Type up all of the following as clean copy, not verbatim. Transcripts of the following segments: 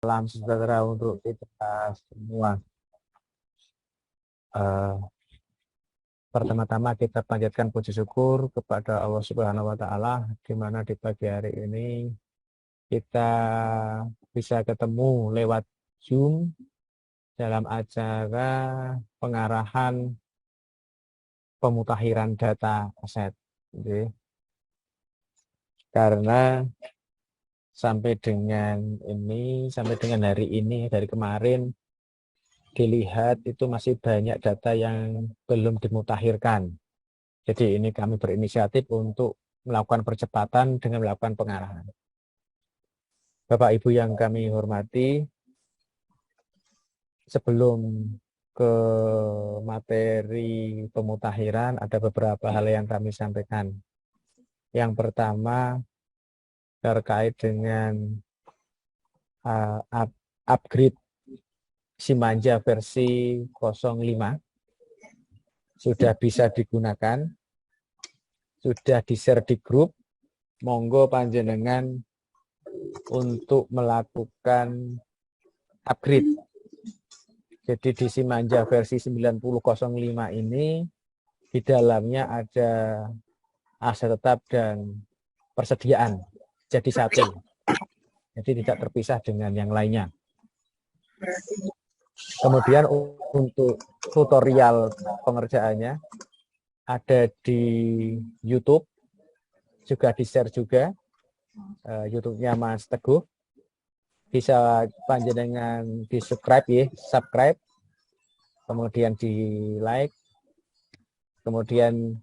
Salam sejahtera untuk kita semua. Pertama-tama kita panjatkan puji syukur kepada Allah Subhanahu wa Ta'ala, di mana di pagi hari ini kita bisa ketemu lewat Zoom dalam acara pengarahan pemutakhiran data aset. Karena sampai dengan hari ini, dari kemarin, dilihat itu masih banyak data yang belum dimutakhirkan. Jadi ini kami berinisiatif untuk melakukan percepatan dengan melakukan pengarahan. Bapak Ibu yang kami hormati, sebelum ke materi pemutakhiran ada beberapa hal yang kami sampaikan. Yang pertama terkait dengan upgrade Simanja versi 05 sudah bisa digunakan, sudah di-share di grup. Monggo panjenengan untuk melakukan upgrade. Jadi di Simanja versi 9005 ini di dalamnya ada aset tetap dan persediaan jadi satu. Jadi tidak terpisah dengan yang lainnya. Kemudian untuk tutorial pengerjaannya ada di YouTube, juga di-share juga, YouTube-nya Mas Teguh. Bisa panjenengan di-subscribe ya, subscribe, kemudian di-like, kemudian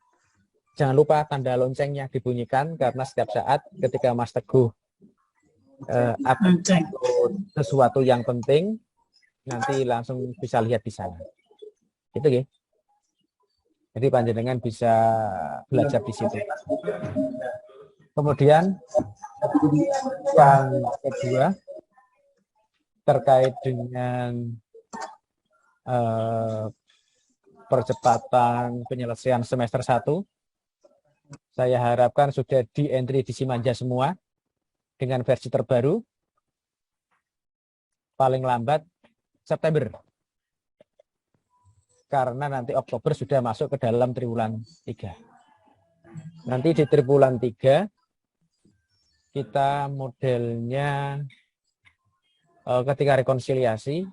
jangan lupa tanda loncengnya dibunyikan, karena setiap saat ketika Mas Teguh upload sesuatu yang penting, nanti langsung bisa lihat di sana. Gitu ya. Jadi panjenengan bisa belajar di situ. Kemudian yang kedua terkait dengan percepatan penyelesaian semester 1, saya harapkan sudah di entry di Simanja semua dengan versi terbaru paling lambat September. Karena nanti Oktober sudah masuk ke dalam triwulan 3. Nanti di triwulan 3 kita modelnya ketika rekonsiliasi,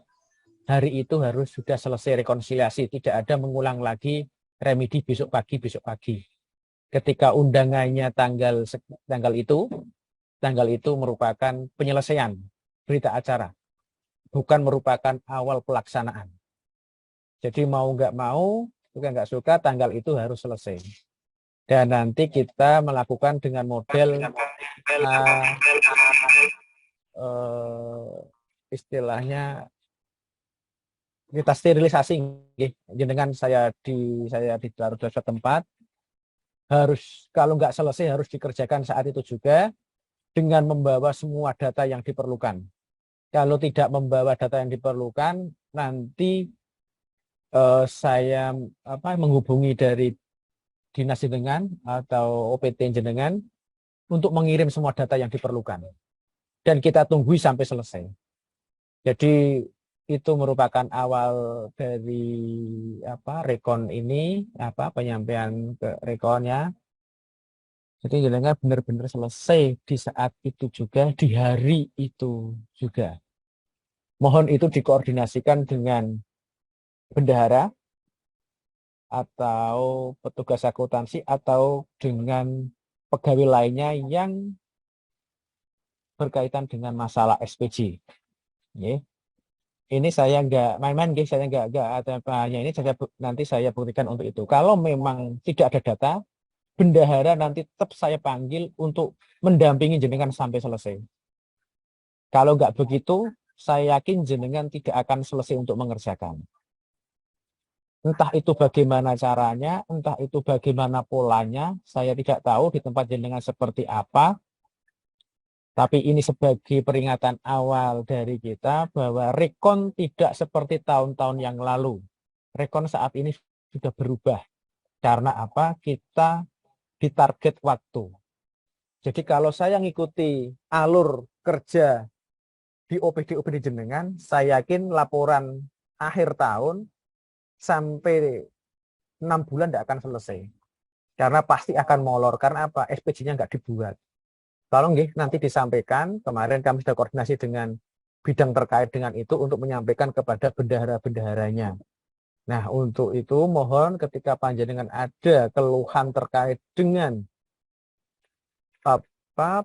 hari itu harus sudah selesai rekonsiliasi, tidak ada mengulang lagi remedi besok pagi. Ketika undangannya tanggal itu merupakan penyelesaian berita acara, bukan merupakan awal pelaksanaan. Jadi mau nggak mau, suka nggak suka, tanggal itu harus selesai. Dan nanti kita melakukan dengan model istilahnya kita sterilisasi. Dengan saya di suatu tempat, harus kalau nggak selesai harus dikerjakan saat itu juga dengan membawa semua data yang diperlukan. Kalau tidak membawa data yang diperlukan, nanti saya menghubungi dari dinas jenengan atau OPT jenengan untuk mengirim semua data yang diperlukan. Dan kita tunggu sampai selesai. Jadi itu merupakan awal dari rekon ini, penyampaian ke rekonnya. Jadi jenengan benar-benar selesai di saat itu juga, di hari itu juga. Mohon itu dikoordinasikan dengan bendahara atau petugas akuntansi atau dengan pegawai lainnya yang berkaitan dengan masalah SPJ. Ini saya nggak main-main, saya nggak ada apa-apanya. Ini nanti saya buktikan untuk itu. Kalau memang tidak ada data, bendahara nanti tetap saya panggil untuk mendampingi jenengan sampai selesai. Kalau nggak begitu, saya yakin jenengan tidak akan selesai untuk mengerjakan. Entah itu bagaimana caranya, entah itu bagaimana polanya, saya tidak tahu di tempat jenengan seperti apa. Tapi ini sebagai peringatan awal dari kita bahwa rekon tidak seperti tahun-tahun yang lalu. Rekon saat ini sudah berubah. Karena apa? Kita ditarget waktu. Jadi kalau saya ngikuti alur kerja di OPD jenengan, saya yakin laporan akhir tahun sampai 6 bulan tidak akan selesai. Karena pasti akan molor. Karena apa? SPJ-nya nggak dibuat. Tolong nanti disampaikan. Kemarin kami sudah koordinasi dengan bidang terkait dengan itu untuk menyampaikan kepada bendahara-bendaharanya. Nah, untuk itu mohon ketika panjenengan ada keluhan terkait dengan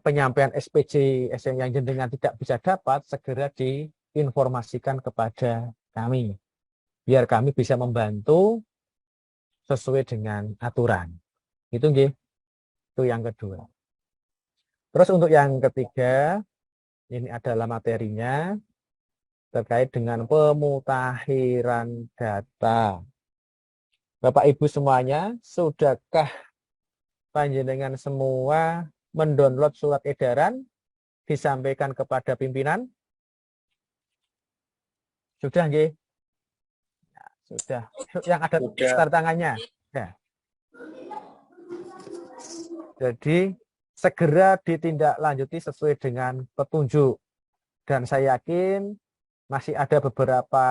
penyampaian SPJ yang jenengan tidak bisa dapat, segera diinformasikan kepada kami. Biar kami bisa membantu sesuai dengan aturan. Itu yang kedua. Terus untuk yang ketiga, ini adalah materinya terkait dengan pemutakhiran data. Bapak Ibu semuanya, sudahkah panjenengan semua mendownload surat edaran disampaikan kepada pimpinan? Sudah nggih? Sudah. Yang ada tanda tangannya. Ya. Jadi segera ditindaklanjuti sesuai dengan petunjuk. Dan saya yakin masih ada beberapa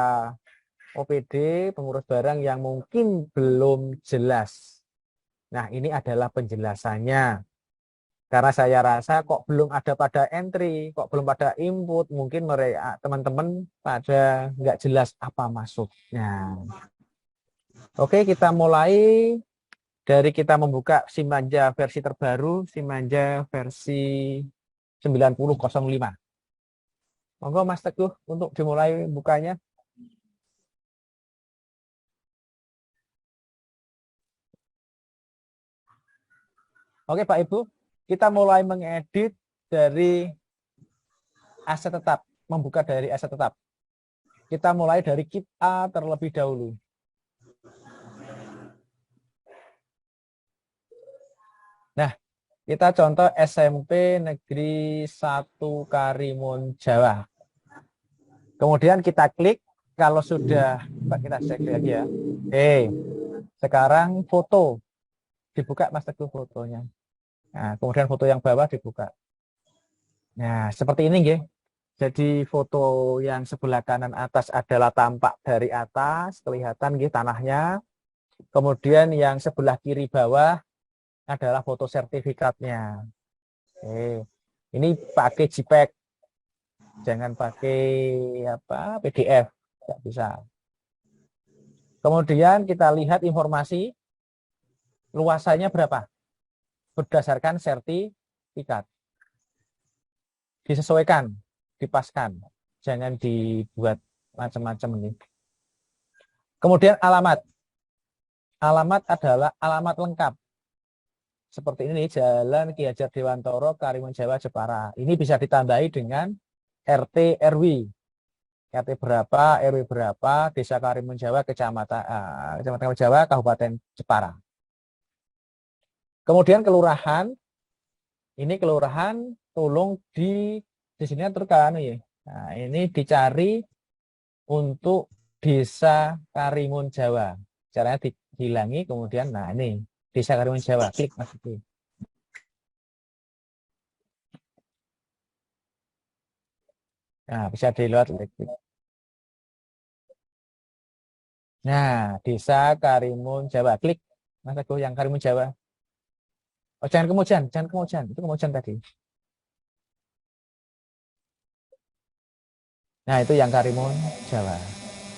OPD pengurus barang yang mungkin belum jelas. Nah, ini adalah penjelasannya. Karena saya rasa kok belum ada pada entry, kok belum pada input, mungkin mereka teman-teman pada nggak jelas apa maksudnya. Oke, kita mulai dari kita membuka Simanja versi terbaru, Simanja versi 9005. Monggo Mas Teguh untuk dimulai bukanya. Oke Pak Ibu, kita mulai mengedit dari aset tetap, membuka dari aset tetap. Kita mulai dari kit A terlebih dahulu. Nah, kita contoh SMP Negeri 1 Karimun Jawa. Kemudian kita klik, kalau sudah, kita cek lagi ya. Sekarang foto. Dibuka Mas Teguh fotonya. Nah, kemudian foto yang bawah dibuka. Nah, seperti ini nggih. Jadi foto yang sebelah kanan atas adalah tampak dari atas, kelihatan nggih tanahnya. Kemudian yang sebelah kiri bawah adalah foto sertifikatnya. Ini pakai JPEG. Jangan pakai PDF. Tidak bisa. Kemudian kita lihat informasi luasannya berapa. Berdasarkan sertifikat. Disesuaikan, dipaskan. Jangan dibuat macam-macam ini. Kemudian alamat. Alamat adalah alamat lengkap. Seperti ini, Jalan Ki Hajar Dewantoro, Karimun Jawa, Jepara. Ini bisa ditambahi dengan RT RW. RT berapa, RW berapa, Desa Karimun Jawa, Kecamatan Karimun Jawa, Kabupaten Jepara. Kemudian kelurahan. Ini kelurahan, tolong di sini terkan ya. Nah, ini dicari untuk Desa Karimun Jawa. Caranya dihilangi, kemudian nah ini Desa Karimun Jawa, klik Mas itu. Nah, bisa dilihat. Nah, Desa Karimun Jawa, klik Mas Teguh yang Karimun Jawa. Oh, jangan kemudian, itu kemudian tadi. Nah, itu yang Karimun Jawa.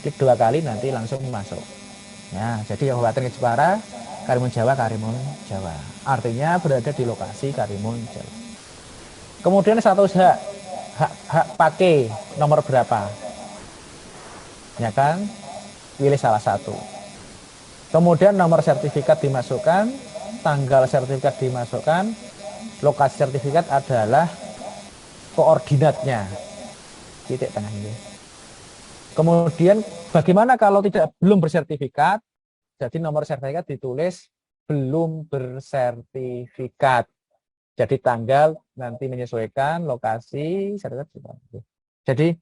Klik 2 kali nanti langsung masuk. Nah, jadi Kabupaten Jepara, Karimun Jawa, Karimun Jawa. Artinya berada di lokasi Karimun Jawa. Kemudian status hak pakai nomor berapa? Ya kan? Pilih salah satu. Kemudian nomor sertifikat dimasukkan, tanggal sertifikat dimasukkan, lokasi sertifikat adalah koordinatnya. Titik tengah ini. Kemudian bagaimana kalau belum bersertifikat? Jadi nomor sertifikat ditulis belum bersertifikat. Jadi tanggal nanti menyesuaikan lokasi sertifikat. Jadi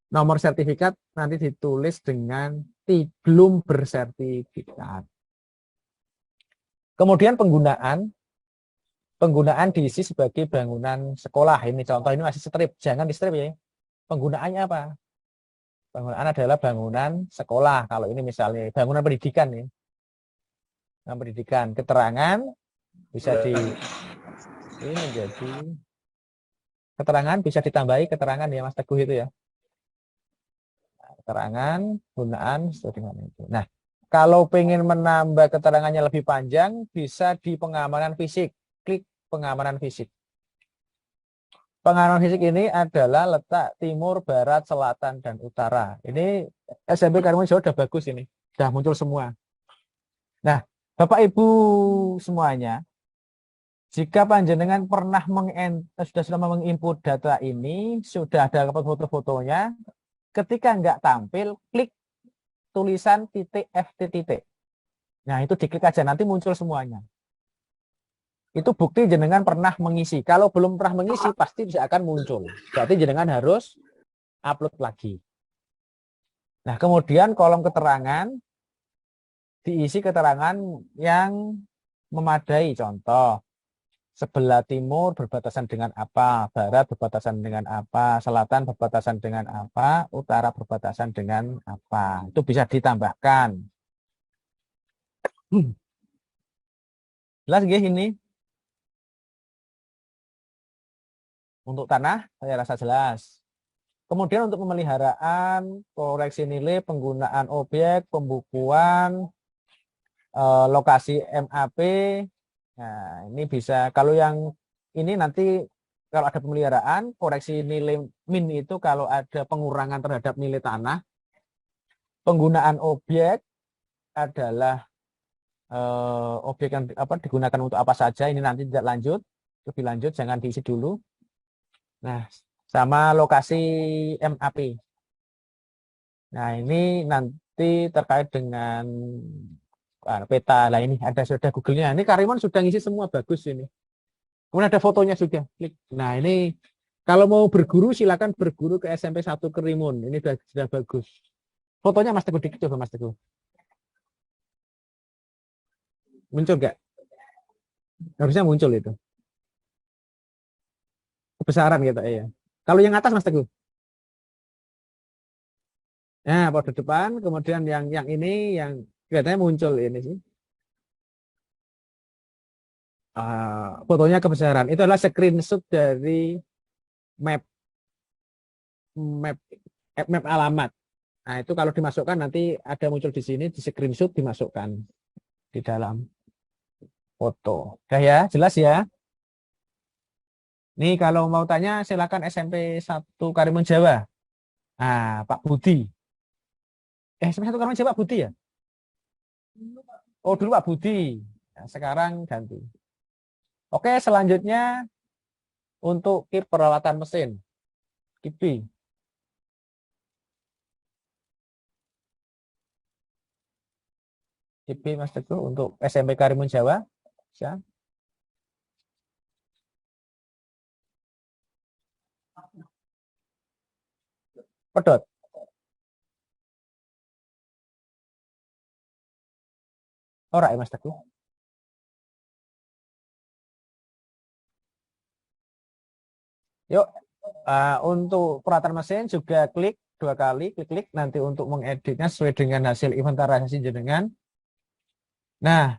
nomor sertifikat nanti ditulis dengan belum bersertifikat. Kemudian penggunaan diisi sebagai bangunan sekolah. Ini contoh, ini masih strip, jangan di strip ya. Penggunaannya apa? Bangunan adalah bangunan sekolah. Kalau ini misalnya bangunan pendidikan ya. Bangunan pendidikan, keterangan bisa ini menjadi keterangan bisa ditambahi keterangan ya Mas Teguh itu ya. Keterangan gunaan sesuai dengan itu. Nah, kalau pengen menambah keterangannya lebih panjang bisa di pengamanan fisik. Klik pengamanan fisik. Pengamanan fisik ini adalah letak timur, barat, selatan, dan utara. Ini SMP Karimun Jawa sudah bagus ini. Sudah muncul semua. Nah, Bapak Ibu semuanya, jika panjenengan pernah sudah menginput data ini, sudah ada foto-fotonya, ketika nggak tampil, klik tulisan titik FT titik. Nah, itu diklik aja, nanti muncul semuanya. Itu bukti jenengan pernah mengisi. Kalau belum pernah mengisi, pasti bisa akan muncul. Berarti jenengan harus upload lagi. Nah, kemudian kolom keterangan, diisi keterangan yang memadai. Contoh, sebelah timur berbatasan dengan apa, barat berbatasan dengan apa, selatan berbatasan dengan apa, utara berbatasan dengan apa. Itu bisa ditambahkan. Jelas nggih ini? Untuk tanah, saya rasa jelas. Kemudian untuk pemeliharaan, koreksi nilai, penggunaan objek, pembukuan, lokasi MAP. Nah, ini bisa, kalau yang ini nanti kalau ada pemeliharaan, koreksi nilai min itu kalau ada pengurangan terhadap nilai tanah. Penggunaan objek adalah objek yang digunakan untuk apa saja, ini nanti tidak lanjut, lebih lanjut, jangan diisi dulu. Nah, sama lokasi MAP. Nah, ini nanti terkait dengan peta. Lah ini ada sudah Google-nya. Ini Karimun sudah ngisi semua, bagus ini. Kemudian ada fotonya juga. Klik. Nah, ini kalau mau berguru silakan berguru ke SMP 1 Karimun. Ini sudah bagus. Fotonya Mas Teguh dikit coba Mas Teguh. Muncul nggak? Harusnya muncul itu. Kebesaran gitu ya. Kalau yang atas Mas Teguh. Nah, pada depan, kemudian yang ini yang kelihatannya muncul ini sih. Fotonya kebesaran. Itu adalah screenshot dari map map map alamat. Nah, itu kalau dimasukkan nanti ada muncul di sini, di screenshot dimasukkan di dalam foto. Udah ya, jelas ya? Nih kalau mau tanya silakan SMP 1 Karimun Jawa. Nah, Pak Budi. SMP 1 Karimun Jawa Pak Budi ya? Oh, dulu Pak Budi. Nah, sekarang ganti. Oke, selanjutnya untuk kip peralatan mesin. KIPI. KIPI Mas Teguh untuk SMP Karimun Jawa. Bisa. Pedot. Ora ya Mas Teguh. Yuk, untuk peralatan mesin juga klik 2 kali, klik nanti untuk mengeditnya sesuai dengan hasil inventarisasi jenengan. Nah,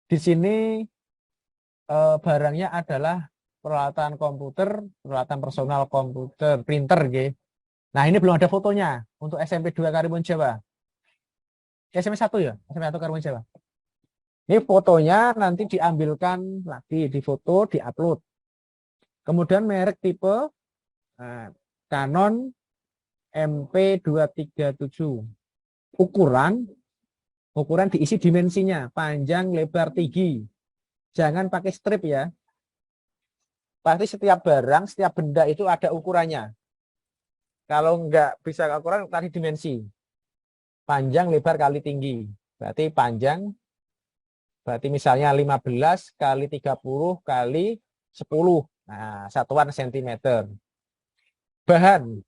di sini barangnya adalah peralatan komputer, peralatan personal komputer, printer, gitu. Nah, ini belum ada fotonya untuk SMP 2 Karimun Jawa. SMP 1 ya, SMP 1 Karimun Jawa. Ini fotonya nanti diambilkan lagi, difoto, diupload. Kemudian merek tipe Canon MP237. Ukuran diisi dimensinya, panjang, lebar, tinggi. Jangan pakai strip ya. Pasti setiap barang, setiap benda itu ada ukurannya. Kalau nggak bisa ukuran, tadi dimensi. Panjang, lebar, kali tinggi. Berarti panjang, berarti misalnya 15 kali 30 kali 10. Nah, satuan sentimeter. Bahan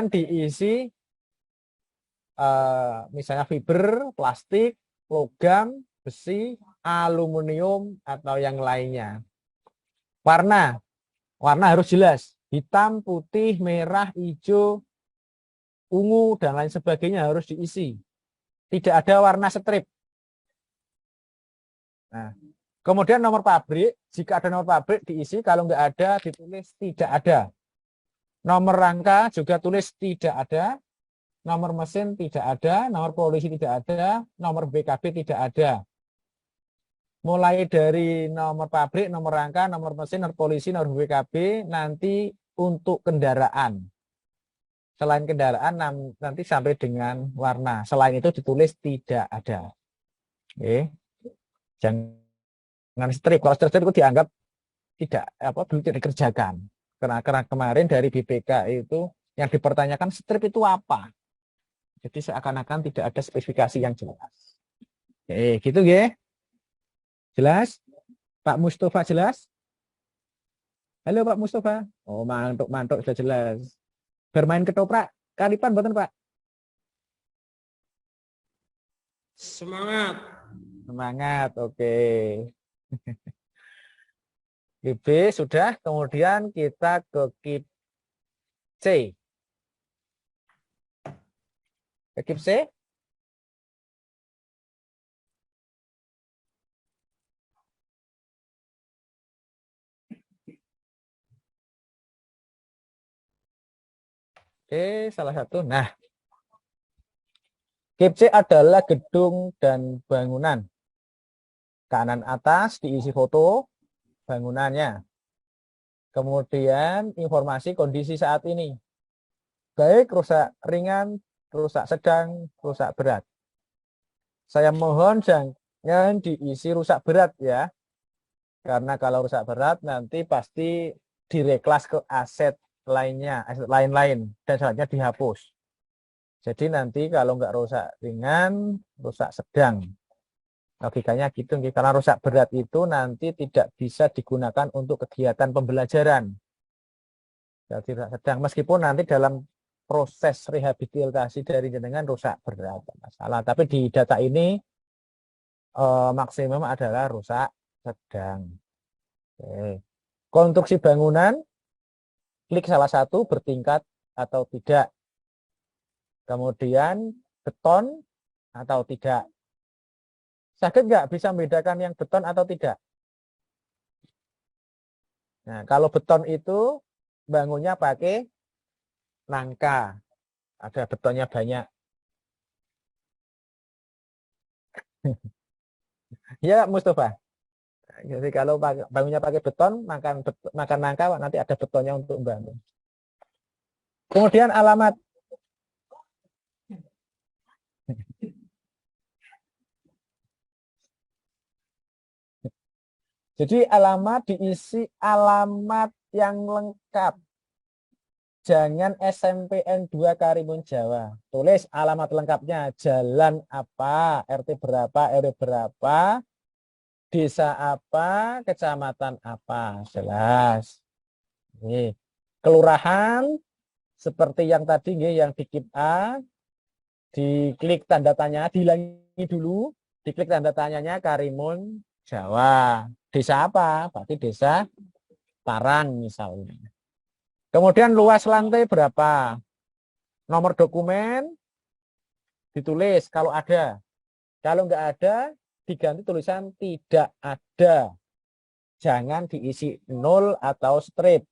diisi misalnya fiber, plastik, logam, besi, aluminium, atau yang lainnya. Warna harus jelas, hitam, putih, merah, hijau, ungu, dan lain sebagainya harus diisi. Tidak ada warna strip. Nah, kemudian nomor pabrik, jika ada nomor pabrik diisi, kalau nggak ada ditulis tidak ada. Nomor rangka juga tulis tidak ada, nomor mesin tidak ada, nomor polisi tidak ada, nomor BKB tidak ada. Mulai dari nomor pabrik, nomor rangka, nomor mesin, nomor polisi, nomor BKB, nanti untuk kendaraan. Selain kendaraan nanti sampai dengan warna. Selain itu ditulis tidak ada. Oke. Jangan strip. Kalau strip itu dianggap belum tidak dikerjakan. Karena kemarin dari BPK itu yang dipertanyakan strip itu apa. Jadi seakan-akan tidak ada spesifikasi yang jelas. Oke, gitu ya. Jelas? Pak Mustafa jelas? Halo Pak Mustafa. Oh, mantuk sudah jelas. Bermain ketoprak kalipan mboten Pak? Semangat. Semangat, oke. B sudah, kemudian kita ke kip C. Ke kip C. Oke, salah satu. Nah, kip C adalah gedung dan bangunan. Kanan atas diisi foto bangunannya. Kemudian informasi kondisi saat ini. Baik rusak ringan, rusak sedang, rusak berat. Saya mohon jangan diisi rusak berat ya. Karena kalau rusak berat nanti pasti direklas ke aset lainnya, aset lain-lain, dan selanjutnya dihapus. Jadi nanti kalau nggak rusak ringan, rusak sedang. Logikanya gitu, karena rusak berat itu nanti tidak bisa digunakan untuk kegiatan pembelajaran. Jadi rusak sedang, meskipun nanti dalam proses rehabilitasi dari jenengan rusak berat, masalah. Tapi di data ini maksimum adalah rusak sedang. Oke. Konstruksi bangunan, klik salah satu bertingkat atau tidak. Kemudian beton atau tidak. Sakit nggak bisa membedakan yang beton atau tidak? Nah, kalau beton itu bangunnya pakai nangka. Ada betonnya banyak. Ya, Mustafa. Jadi kalau bangunnya pakai beton, makan nangka, nanti ada betonnya untuk bangun. Kemudian alamat. Jadi alamat diisi alamat yang lengkap. Jangan SMPN 2 Karimun Jawa. Tulis alamat lengkapnya. Jalan apa, RT berapa, RW berapa, desa apa, kecamatan apa. Jelas. Nih. Kelurahan seperti yang tadi yang di kip A, diklik tanda tanya, dilangi dulu, diklik tanda tanyanya Karimun Jawa. Desa apa? Berarti desa Parang misalnya. Kemudian luas lantai berapa? Nomor dokumen ditulis kalau ada. Kalau nggak ada, diganti tulisan tidak ada. Jangan diisi 0 atau strip.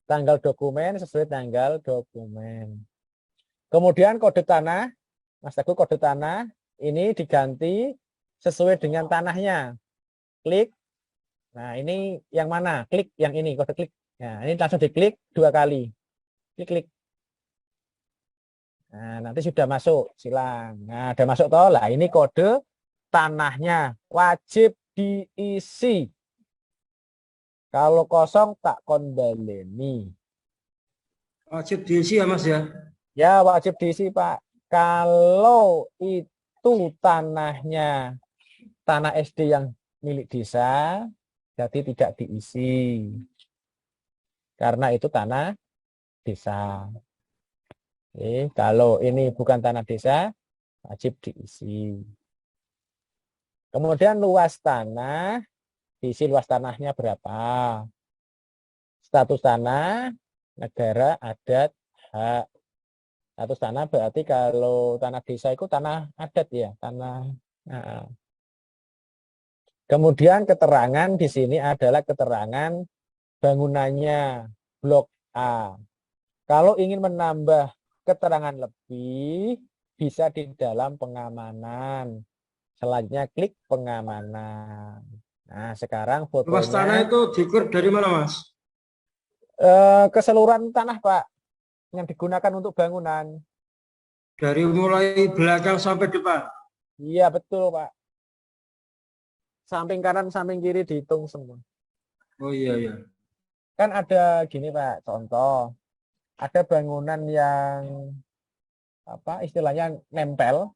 Tanggal dokumen sesuai tanggal dokumen. Kemudian kode tanah, Mas Teguh, kode tanah ini diganti sesuai dengan tanahnya. Klik. Nah, ini yang mana? Klik yang ini, kode klik. Nah, ini langsung diklik 2 kali. Klik. Nah, nanti sudah masuk silang. Nah, udah masuk toh. Lah, ini kode tanahnya wajib diisi. Kalau kosong tak konbaleni. Wajib diisi ya Mas ya. Ya, wajib diisi, Pak. Kalau itu tanahnya tanah SD yang milik desa, jadi tidak diisi. Karena itu tanah desa. Kalau ini bukan tanah desa, wajib diisi. Kemudian luas tanah, diisi luas tanahnya berapa. Status tanah, negara, adat, hak. Status tanah berarti kalau tanah desa itu tanah adat ya, tanah. Nah. Kemudian keterangan di sini adalah keterangan bangunannya blok A. Kalau ingin menambah keterangan lebih, bisa di dalam pengamanan. Selanjutnya klik pengamanan. Nah, sekarang Luas tanah fotonya itu diukur dari mana, Mas? keseluruhan tanah, Pak, yang digunakan untuk bangunan. Dari mulai belakang sampai depan. Iya, betul, Pak. Samping kanan, samping kiri dihitung semua. Oh iya, iya. Kan ada gini, Pak, contoh. Ada bangunan yang apa istilahnya nempel,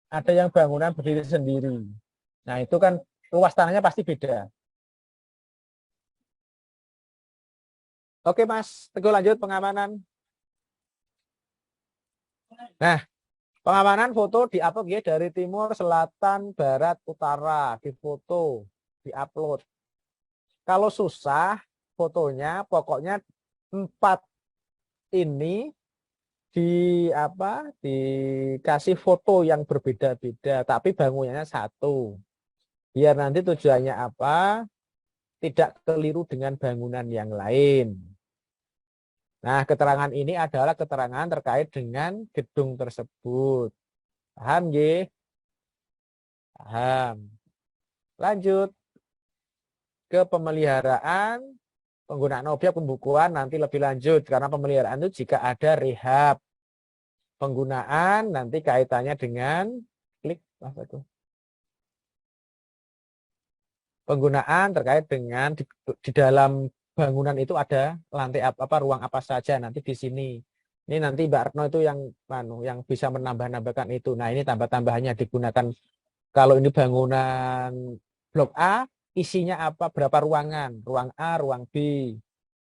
ada yang bangunan berdiri sendiri. Nah, itu kan luas tanahnya pasti beda. Oke, Mas. Teguh lanjut pengamanan. Nah, pengamanan foto diupload ya dari timur, selatan, barat, utara, difoto, diupload. Kalau susah fotonya, pokoknya 4 ini dikasih foto yang berbeda-beda, tapi bangunannya satu. Biar nanti tujuannya apa? Tidak keliru dengan bangunan yang lain. Nah, keterangan ini adalah keterangan terkait dengan gedung tersebut. Paham, G? Paham. Lanjut ke pemeliharaan, penggunaan objek pembukuan nanti lebih lanjut. Karena pemeliharaan itu jika ada rehab. Penggunaan nanti kaitannya dengan klik apa itu? Penggunaan terkait dengan di dalam bangunan itu ada lantai apa ruang apa saja nanti di sini. Ini nanti Mbak Retno itu yang bisa menambah-nambahkan itu. Nah, ini tambah-tambahannya digunakan kalau ini bangunan blok A, isinya apa, berapa ruangan, ruang A, ruang B.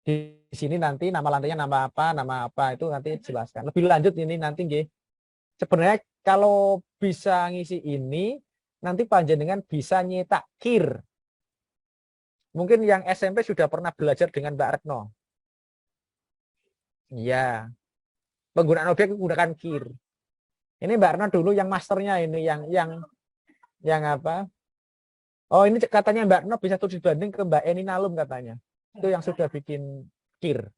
Di sini nanti nama lantainya nama apa itu nanti jelaskan. Lebih lanjut ini nanti nggih. Sebenarnya kalau bisa ngisi ini nanti panjenengan bisa nyetak kir. Mungkin yang SMP sudah pernah belajar dengan Mbak Retno. Iya. Penggunaan objek menggunakan kir. Ini Mbak Retno dulu yang masternya ini yang apa? Oh, ini katanya Mbak Retno bisa tuh dibanding ke Mbak Eni Nalum katanya. Itu yang sudah bikin kir.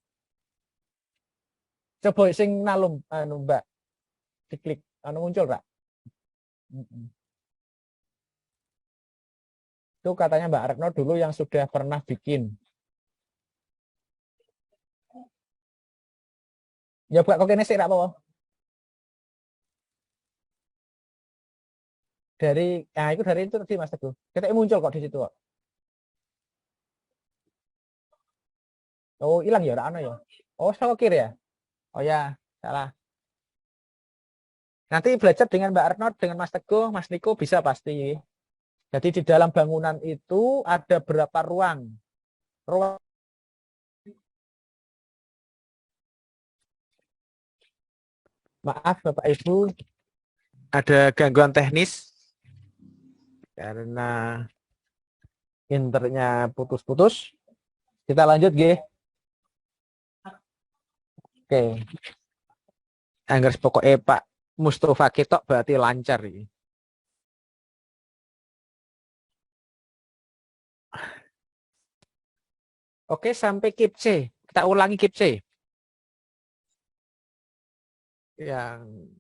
Coba sing Nalum Mbak diklik muncul, Pak. Itu katanya Mbak Retno dulu yang sudah pernah bikin. Ya buka kok kene sik ra apa. Itu dari itu tadi Mas Teguh. Kita muncul kok di situ kok. Oh, hilang ya, ana ya. Oh, saya kiri ya. Oh ya, salah. Nanti belajar dengan Mbak Retno, dengan Mas Teguh, Mas Niko bisa pasti. Jadi di dalam bangunan itu ada berapa ruang? Ruang. Maaf Bapak Ibu, ada gangguan teknis karena internetnya putus-putus. Kita lanjut, G. Oke. Angger pokoknya Pak Mustafa Ketok berarti lancar ini. Oke, sampai kip C. Kita ulangi kip C. Yang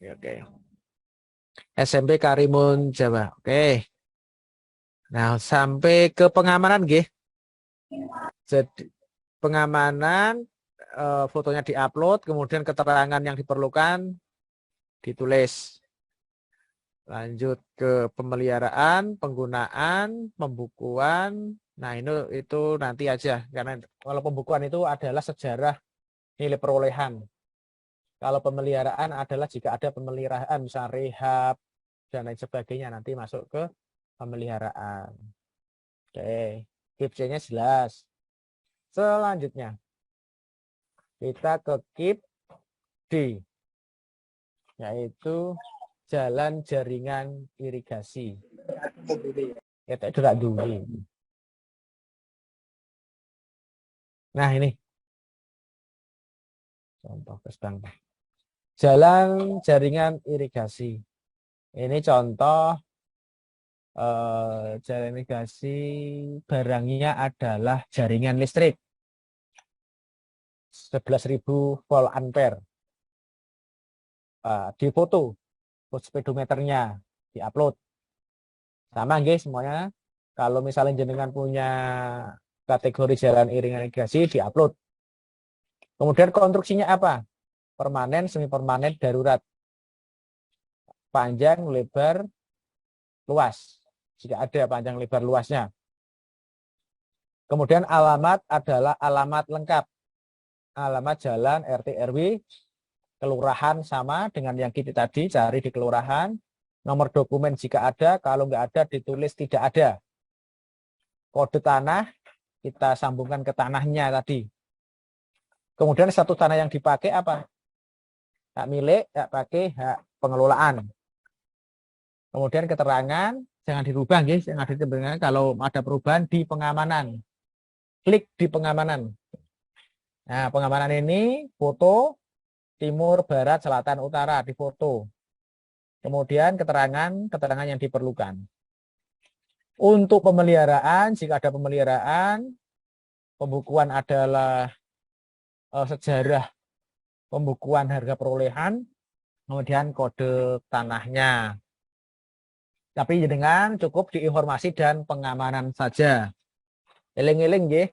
oke. SMP Karimun Jawa. Oke. Nah, sampai ke pengamanan, G. Jadi pengamanan fotonya diupload, kemudian keterangan yang diperlukan ditulis. Lanjut ke pemeliharaan, penggunaan, pembukuan. Nah, itu nanti aja karena kalau pembukuan itu adalah sejarah nilai perolehan. Kalau pemeliharaan adalah jika ada pemeliharaan, misalnya rehab dan lain sebagainya nanti masuk ke pemeliharaan. Oke, KIP-nya jelas. Selanjutnya kita ke KIP D, yaitu jalan jaringan irigasi. Ya, tak dulu. Nah ini contoh kesbang. Jalan jaringan irigasi. Ini contoh jalan irigasi barangnya adalah jaringan listrik 11.000 volt ampere. Di foto speedometernya diupload. Sama nggih semuanya. Kalau misalnya jenengan punya kategori jalan iringan irigasi diupload. Kemudian konstruksinya apa? Permanen, semi permanen, darurat. Panjang, lebar, luas. Jika ada panjang, lebar, luasnya. Kemudian alamat adalah alamat lengkap. Alamat jalan RT RW, kelurahan sama dengan yang kita tadi cari di kelurahan. Nomor dokumen jika ada, kalau nggak ada ditulis tidak ada. Kode tanah kita sambungkan ke tanahnya tadi. Kemudian satu tanah yang dipakai apa? Hak milik, hak pakai, hak pengelolaan. Kemudian keterangan jangan dirubah, guys. Yang ada di tengah, kalau ada perubahan di pengamanan. Klik di pengamanan. Nah, pengamanan ini foto timur, barat, selatan, utara di foto. Kemudian keterangan yang diperlukan. Untuk pemeliharaan, jika ada pemeliharaan, pembukuan adalah sejarah pembukuan harga perolehan, kemudian kode tanahnya. Tapi dengan cukup diinformasi dan pengamanan saja. Eling-eling nggih.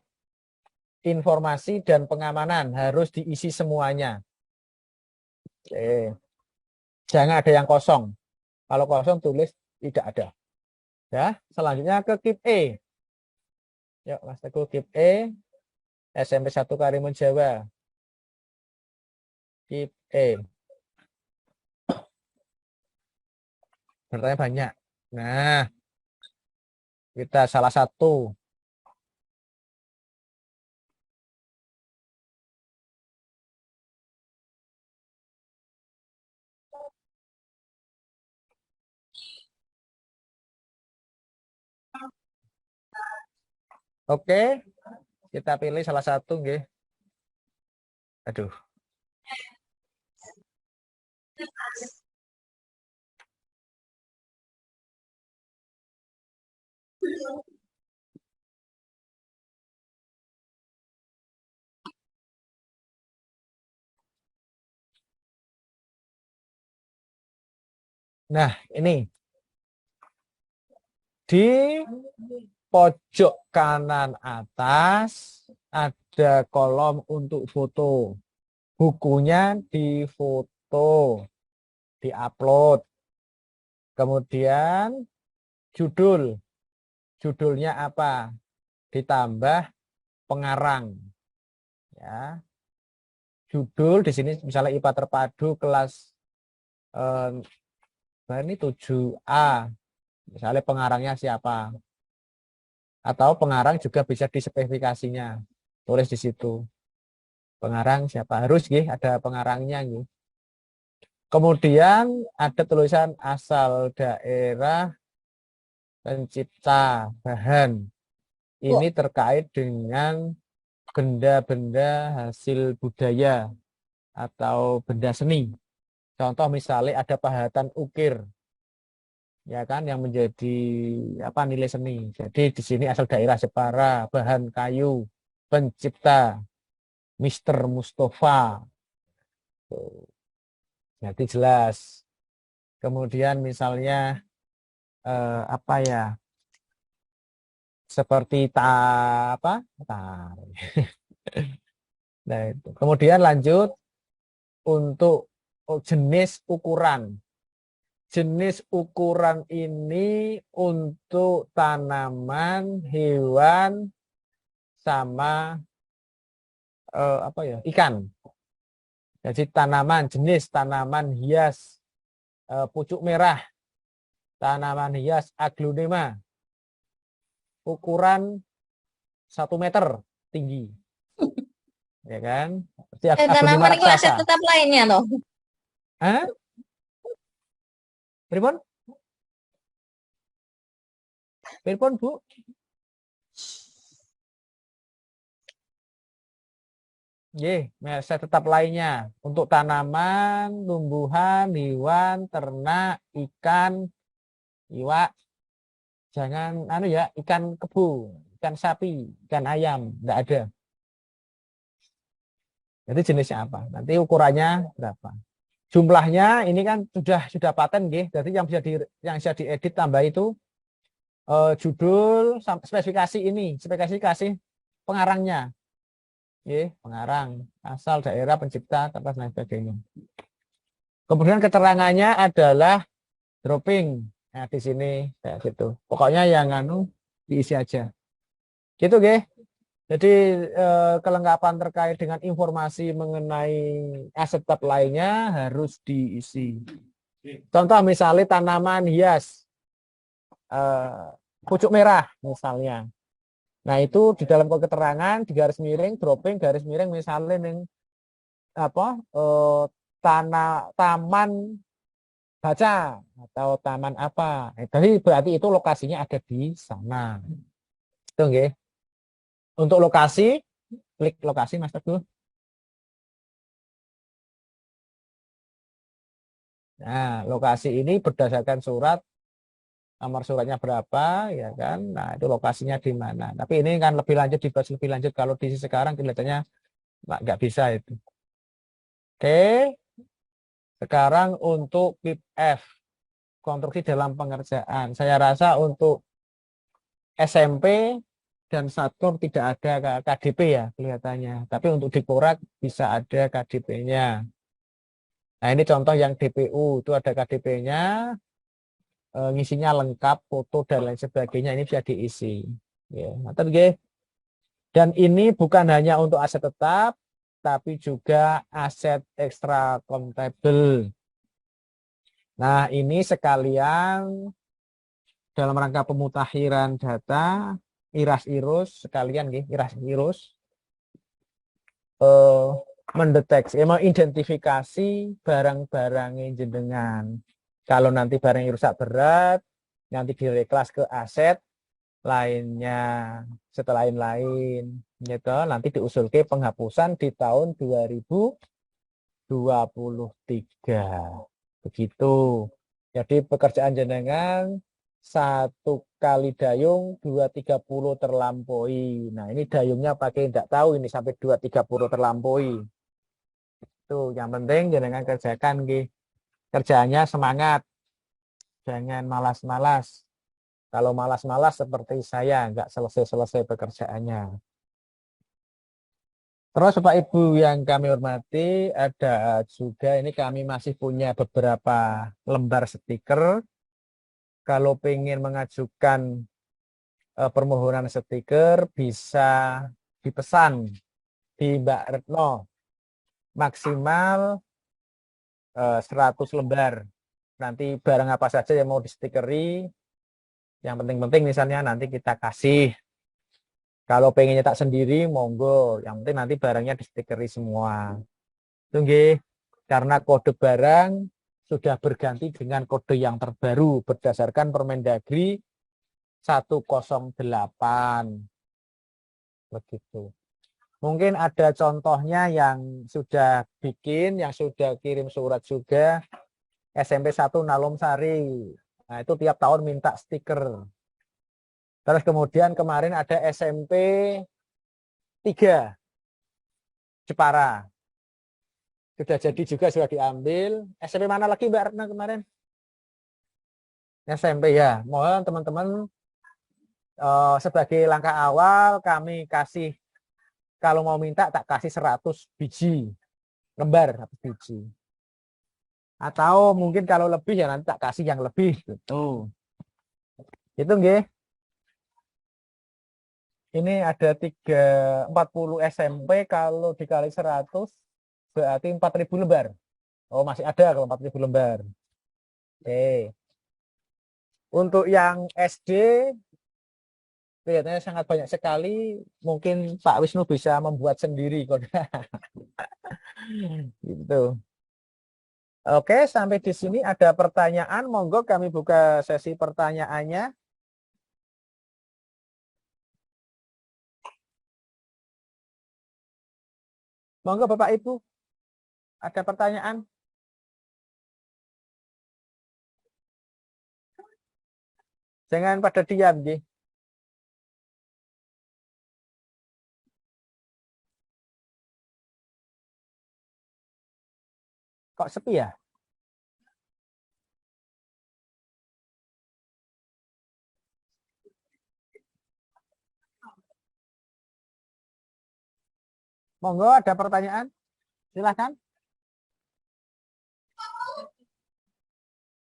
Informasi dan pengamanan harus diisi semuanya. Oke. Jangan ada yang kosong. Kalau kosong tulis tidak ada. Ya, selanjutnya ke KIP E. Yuk, Mas Teguh KIP E. SMP 1 Karimun Jawa. KIP E. Bertanya banyak. Nah, kita salah satu. Oke, kita pilih salah satu nggih. Aduh. Nah, ini di pojok kanan atas ada kolom untuk foto. Bukunya difoto, diupload. Kemudian judulnya apa? Ditambah pengarang. Ya. Judul di sini misalnya IPA terpadu kelas ini 7A. Misalnya pengarangnya siapa? Atau pengarang juga bisa dispesifikasinya. Tulis di situ. Pengarang siapa? Harus ada pengarangnya. Kemudian ada tulisan asal daerah pencipta bahan. Ini terkait dengan benda-benda hasil budaya atau benda seni. Contoh misalnya ada pahatan ukir, ya kan, yang menjadi nilai seni. Jadi di sini asal daerah Jepara, bahan kayu, pencipta Mr. Mustafa. Jadi jelas. Kemudian misalnya apa ya? Seperti apa? Nah, itu. Kemudian lanjut untuk jenis ukuran. Jenis ukuran ini untuk tanaman, hewan, sama ikan. Jadi jenis tanaman hias pucuk merah, tanaman hias aglonema, ukuran 1 meter tinggi, ya kan? Aglonema Tanaman itu aset raksasa. tetap lainnya loh. Hah? Pripun? Pripun, Bu? Saya tetap lainnya untuk tanaman, tumbuhan, hewan, ternak, ikan, iwak, jangan ikan kebo, ikan sapi, ikan ayam, enggak ada. Jadi jenisnya apa? Nanti ukurannya berapa? Jumlahnya ini kan sudah paten nggih. Jadi yang bisa diedit tambah itu judul spesifikasi ini, spesifikasi kasih pengarangnya. Pengarang, asal, daerah, pencipta, tempat dan sebagainya. Kemudian keterangannya adalah dropping. Nah, di sini kayak gitu. Pokoknya yang diisi aja. Gitu, nggih. Jadi kelengkapan terkait dengan informasi mengenai aset tab lainnya harus diisi. Contoh misalnya tanaman hias, pucuk merah misalnya. Nah itu di dalam keterangan di garis miring, dropping garis miring misalnya yang taman baca atau taman apa. Jadi berarti itu lokasinya ada di sana. Itu nggih. Untuk lokasi, klik lokasi Mas Teguh. Nah, lokasi ini berdasarkan surat, nomor suratnya berapa, ya kan? Nah, itu lokasinya di mana. Tapi ini kan lebih lanjut, dibahas lebih lanjut. Kalau di sekarang kelihatannya nggak bisa itu. Oke, sekarang untuk PIP F, konstruksi dalam pengerjaan. Saya rasa untuk SMP dan Satkor tidak ada KDP ya kelihatannya. Tapi untuk Dikorak bisa ada KDP-nya. Nah, ini contoh yang DPU, itu ada KDP-nya. Ngisinya lengkap, foto dan lain sebagainya ini bisa diisi. Ya, dan ini bukan hanya untuk aset tetap, tapi juga aset ekstra kontable. Nah, ini sekalian dalam rangka pemutakhiran data, iras-irus sekalian, iras-irus mendeteksi, mengidentifikasi barang-barang jenengan. Kalau nanti barang yang rusak berat, nanti direklas ke aset lainnya, setelah lain-lain, gitu. Nanti diusul ke penghapusan di tahun 2023, begitu. Jadi pekerjaan jenengan 1 kali dayung 230 terlampaui. Nah ini dayungnya pakai tidak tahu ini sampai 230 terlampaui. Tuh yang penting jenengan kerjakan, kerjanya semangat, jangan malas-malas. Kalau malas-malas seperti saya, nggak selesai-selesai pekerjaannya. Terus Bapak Ibu yang kami hormati, ada juga ini kami masih punya beberapa lembar stiker. Kalau ingin mengajukan permohonan stiker bisa dipesan di Mbak Retno. Maksimal 100 lembar. Nanti barang apa saja yang mau distikeri, yang penting-penting misalnya nanti kita kasih. Kalau pengen nyetak sendiri, monggo. Yang penting nanti barangnya distikeri semua. Tunggu, karena kode barang sudah berganti dengan kode yang terbaru berdasarkan Permendagri 108. Begitu. Mungkin ada contohnya yang sudah bikin, yang sudah kirim surat juga. SMP 1 Nalom Sari. Nah, itu tiap tahun minta stiker. Terus kemudian kemarin ada SMP 3 Jepara. Sudah jadi juga, sudah diambil. SMP mana lagi Mbak Retna kemarin? SMP ya. Mohon teman-teman sebagai langkah awal kami kasih, kalau mau minta tak kasih 100 biji lembar, 100 biji. Atau mungkin kalau lebih ya nanti tak kasih yang lebih gitu. Itu nggih. Ini ada 40 SMP, kalau dikali 100 berarti 4.000 lembar. Oh, masih ada kalau 4.000 lembar. Oke. Untuk yang SD kelihatannya sangat banyak sekali. Mungkin Pak Wisnu bisa membuat sendiri kok. Gitu. Oke, sampai di sini ada pertanyaan. Monggo kami buka sesi pertanyaannya. Monggo Bapak Ibu, ada pertanyaan? Jangan pada diam, nggih. Kok sepi ya? Monggo ada pertanyaan? Silakan.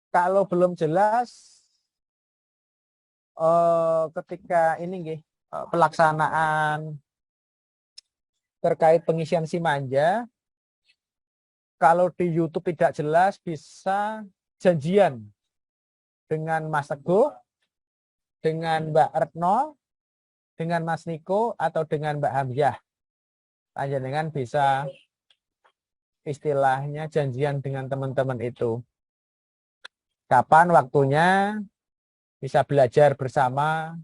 Kalau belum jelas ketika ini nggih, pelaksanaan terkait pengisian Simanja, kalau di YouTube tidak jelas bisa janjian dengan Mas Teguh, dengan Mbak Retno, dengan Mas Niko, atau dengan Mbak Hamzah. Panjenengan bisa istilahnya janjian dengan teman-teman itu. Kapan waktunya, bisa belajar bersama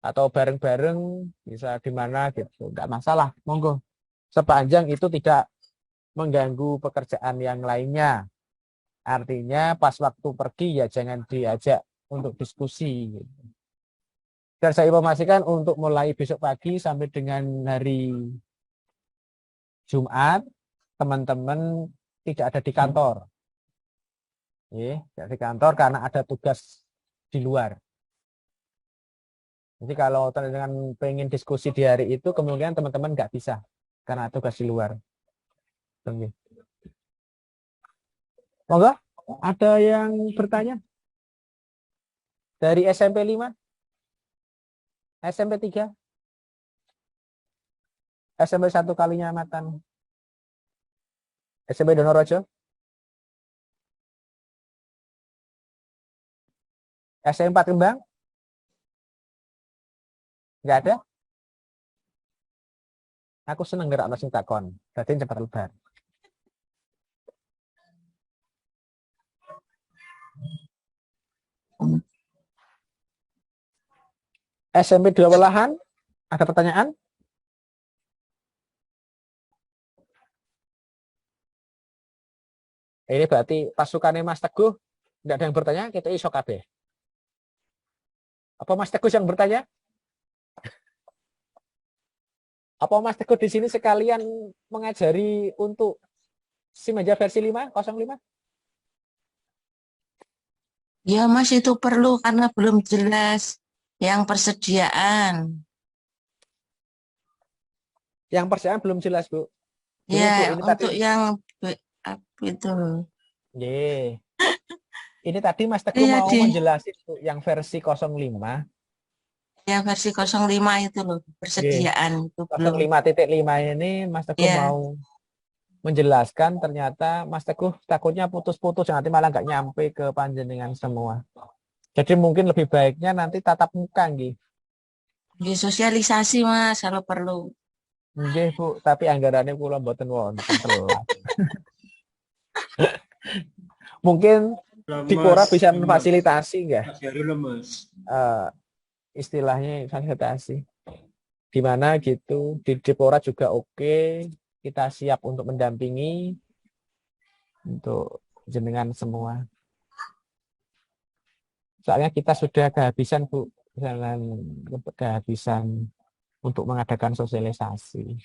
atau bareng-bareng, bisa di mana gitu. Enggak masalah, monggo. Sepanjang itu tidak mengganggu pekerjaan yang lainnya. Artinya pas waktu pergi ya jangan diajak untuk diskusi. Dan saya informasikan untuk mulai besok pagi sampai dengan hari Jumat, teman-teman tidak ada di kantor. Tidak di kantor karena ada tugas di luar. Jadi kalau teman-teman pengen diskusi di hari itu, kemungkinan teman-teman nggak bisa karena tugas di luar. Monggo, ada yang bertanya? Dari SMP 5, SMP 3, SMP 1 Kalinyamatan, SMP Donorojo, SMP 4 Kembang? Nggak ada? Aku seneng gerak langsung takon. Jadi cepat lebar. SMP 2 Welahan, ada pertanyaan? Ini berarti pasukannya Mas Teguh, nggak ada yang bertanya, kita iso kabeh. Apa Mas Teguh yang bertanya? Apa Mas Teguh di sini sekalian mengajari untuk Simanja versi 5, 05? Ya Mas, itu perlu karena belum jelas yang persediaan. Yang persediaan belum jelas, Bu. Gini, Ya, Bu, ini untuk tadi. yang itu. Ye. Ini tadi Mas Teguh Iya, mau menjelasin tuh yang versi 05. yang versi 05 itu loh, persediaan itu belum. 05.5 ini Mas Teguh mau menjelaskan, ternyata Mas Teguh takutnya putus-putus, nanti malah nggak nyampe ke panjenengan semua. Jadi mungkin lebih baiknya nanti tatap muka nggih. Di sosialisasi Mas, kalau perlu. Nggih, Bu, tapi anggarannya kula mboten wonten telat. Mungkin di Kora bisa memfasilitasi nggak? Istilahnya fasilitasi. Di mana gitu, di Depora juga oke, kita siap untuk mendampingi untuk jenengan semua. Soalnya kita sudah kehabisan, Bu, jangan kehabisan untuk mengadakan sosialisasi.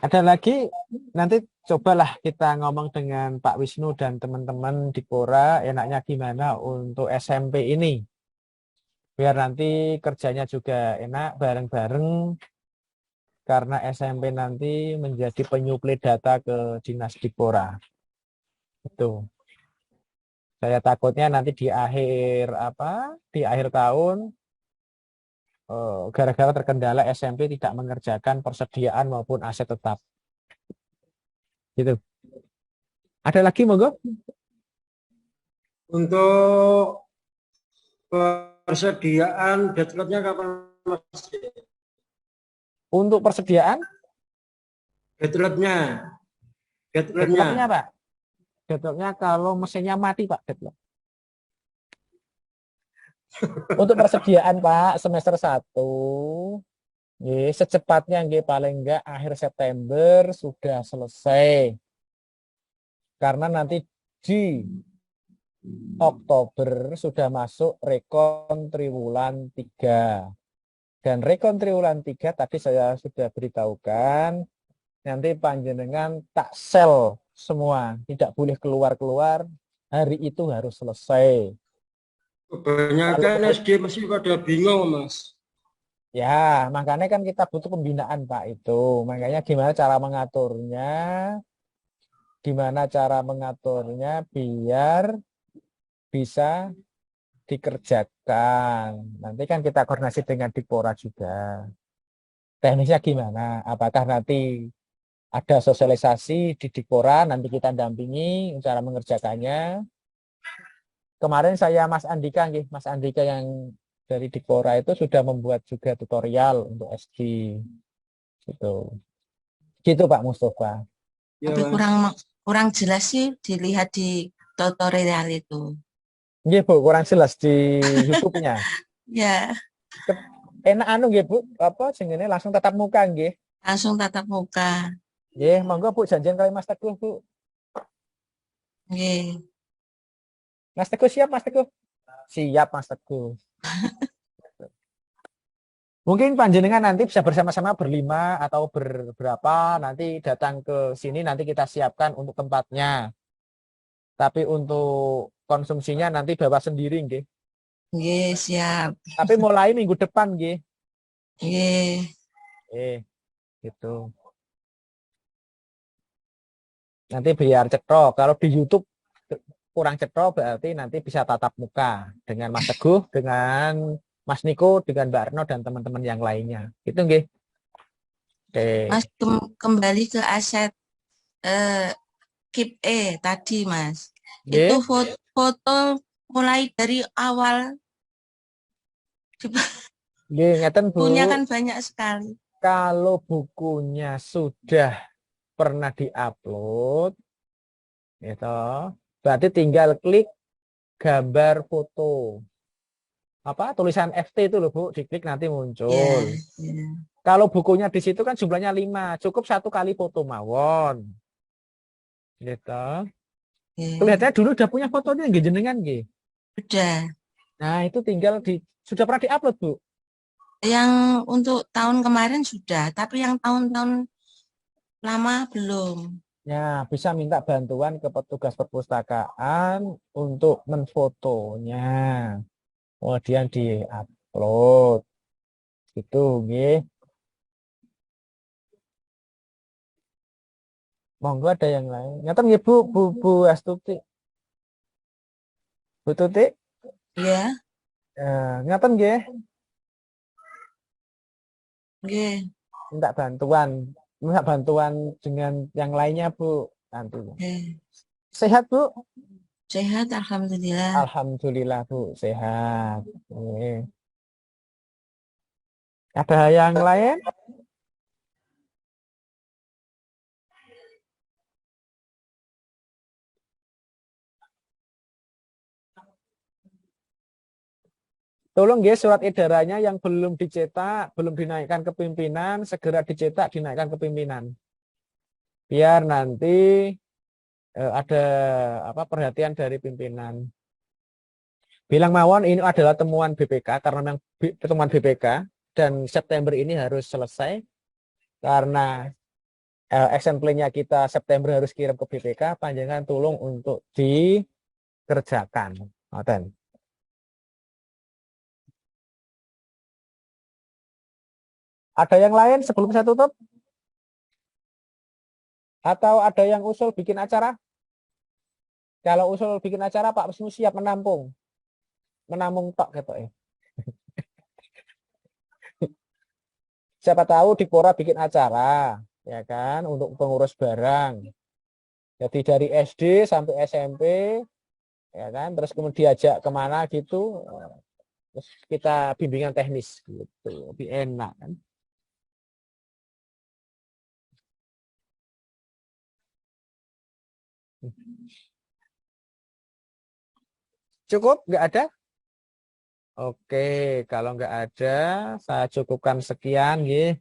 Ada lagi, nanti cobalah kita ngomong dengan Pak Wisnu dan teman-teman di Kora, enaknya gimana untuk SMP ini. Biar nanti kerjanya juga enak, bareng-bareng, karena SMP nanti menjadi penyuplai data ke Dinas Dipora. Itu. Saya takutnya nanti di akhir tahun gara-gara terkendala SMP tidak mengerjakan persediaan maupun aset tetap. Gitu. Ada lagi monggo? Untuk persediaan deadline-nya kapan Mas? Untuk persediaan? Deadline-nya. Deadlock-nya, Pak. Deadlock-nya kalau mesinnya mati, Pak, deadlock. Untuk persediaan Pak semester 1 nggih, secepatnya nggih paling enggak akhir September sudah selesai. Karena nanti di Oktober sudah masuk rekon triwulan 3. Dan rekon triwulan 3 tadi saya sudah beritahukan, nanti panjenengan tak sel semua, tidak boleh keluar-keluar, hari itu harus selesai. Kalau Kebanyakan SD masih pada bingung, Mas. ya, makanya kan kita butuh pembinaan Pak itu. Makanya gimana cara mengaturnya biar bisa dikerjakan. Nanti kan kita koordinasi dengan Dikpora juga. Teknisnya gimana? Apakah nanti ada sosialisasi di Dikpora, nanti kita dampingi cara mengerjakannya. Kemarin saya Mas Andika yang dari Dikpora itu sudah membuat juga tutorial untuk SD. Gitu. Gitu Pak Mustafa. Ya, Tapi Mas. kurang kurang jelas sih dilihat di tutorial itu. Nggih Bu, kurang jelas di YouTube-nya. Ya, Enak anu nggih Bu, apa jenenge langsung tatap muka nggih. langsung tatap muka. Nggih, monggo Bu janjian kali Mas Teguh Bu. Oke. Mas Teguh siap Mas Teguh? Siap Mas Teguh. Mungkin panjenengan nanti bisa bersama-sama berlima atau berberapa nanti datang ke sini nanti kita siapkan untuk tempatnya. Tapi untuk konsumsinya nanti bawa sendiri nggih. Oke, siap. Tapi mulai minggu depan nggih. Oke. Gitu. Nanti biar cetok. Kalau di YouTube kurang cetok berarti nanti bisa tatap muka dengan Mas Teguh, dengan Mas Niko, dengan Mbak Arno dan teman-teman yang lainnya. Itu nggih. Oke. Mas kembali ke aset eh, Keep tadi, Mas. Itu Nggih. foto mulai dari awal Nggih, ngeten Bu. punya kan banyak sekali. Kalau bukunya sudah pernah diupload, gitu, berarti tinggal klik gambar foto. Apa tulisan FT itu loh Bu, diklik nanti Ya, muncul. ya, Kalau bukunya di situ kan jumlahnya 5, cukup 1 kali foto mawon. Gitu. ya. Kelihatannya dulu udah punya fotonya nggih jenengan nggih. Sudah. Nah, itu tinggal sudah pernah diupload, Bu. Yang untuk tahun kemarin sudah, tapi yang tahun-tahun lama belum. Ya, bisa minta bantuan ke petugas perpustakaan untuk menfotonya. Kemudian diupload. Gitu nggih. Monggo ada yang lain. Ngaten nggih Bu, Bu Astuti. Bu Tuti, Ya, ngaten nggih, oke. minta bantuan dengan yang lainnya Bu nanti. Oke. Sehat Bu? Sehat, alhamdulillah. Alhamdulillah Bu, sehat. Nggih. Ada yang lain? Tolong ya surat edarannya yang belum dicetak, belum dinaikkan ke pimpinan, segera dicetak, dinaikkan ke pimpinan. Biar nanti ada apa perhatian dari pimpinan. Bilang mawon ini adalah temuan BPK karena memang temuan BPK dan September ini harus selesai karena action plan-nya kita September harus kirim ke BPK, panjangan tolong untuk dikerjakan. Ngoten. Ada yang lain sebelum saya tutup? Atau ada yang usul bikin acara? Kalau usul bikin acara Pak Wisnu siap menampung. Menampung tok gitu ya. Siapa tahu Dikpora bikin acara, ya kan, untuk pengurus barang. Jadi dari SD sampai SMP, ya kan, terus kemudian diajak kemana gitu, terus kita bimbingan teknis gitu, lebih enak kan. Cukup? Nggak ada? Oke, kalau nggak ada, saya cukupkan sekian, nggih.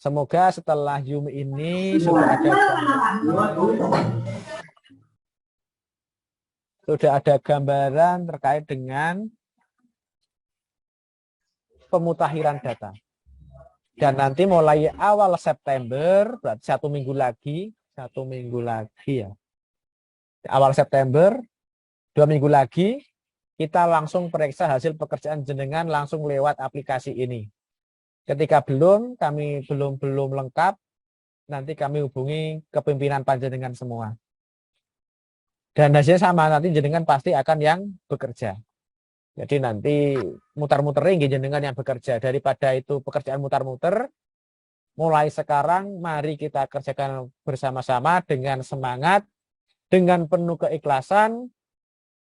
Semoga setelah Zoom ini sudah ada gambaran terkait dengan pemutakhiran data. Dan nanti mulai awal September, berarti 1 minggu lagi ya. Awal September, 2 minggu lagi, kita langsung periksa hasil pekerjaan jenengan langsung lewat aplikasi ini. Ketika kami belum lengkap, nanti kami hubungi kepimpinan panjenengan semua. Dan hasilnya sama, nanti jenengan pasti akan yang bekerja. Jadi nanti mutar-muter jenengan yang bekerja. Daripada itu pekerjaan mutar-muter, mulai sekarang mari kita kerjakan bersama-sama dengan semangat, dengan penuh keikhlasan.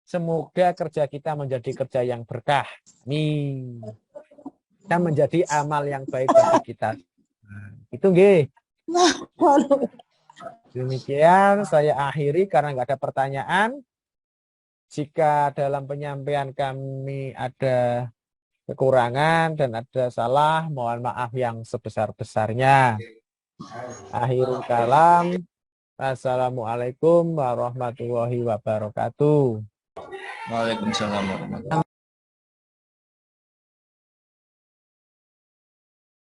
Semoga kerja kita menjadi kerja yang berkah. Amin. Dan menjadi amal yang baik bagi kita. Nah, itu nggih. Demikian saya akhiri karena nggak ada pertanyaan. Jika dalam penyampaian kami ada kekurangan dan ada salah, mohon maaf yang sebesar-besarnya. Akhirul kalam. Assalamualaikum warahmatullahi wabarakatuh. Waalaikumsalam warahmatullahi wabarakatuh.